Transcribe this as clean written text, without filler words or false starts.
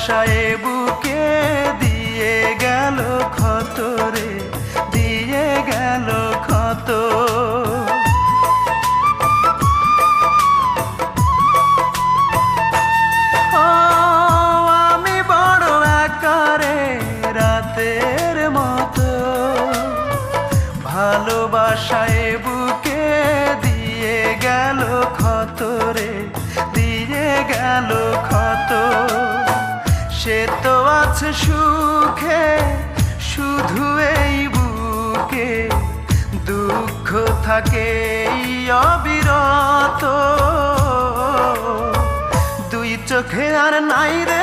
ভালোবাসায় বুকে দিয়ে গেল ক্ষত রে, দিয়ে গেল ক্ষত। আমি বড় আকারে রাতের মতো, ভালোবাসায় বুকে দিয়ে গেল ক্ষত রে, দিয়ে গেল ক্ষত। সে তো আছে সুখে শুধু এই বুকে, দুঃখ থাকে অবিরত। দুই চোখে আর নাই রে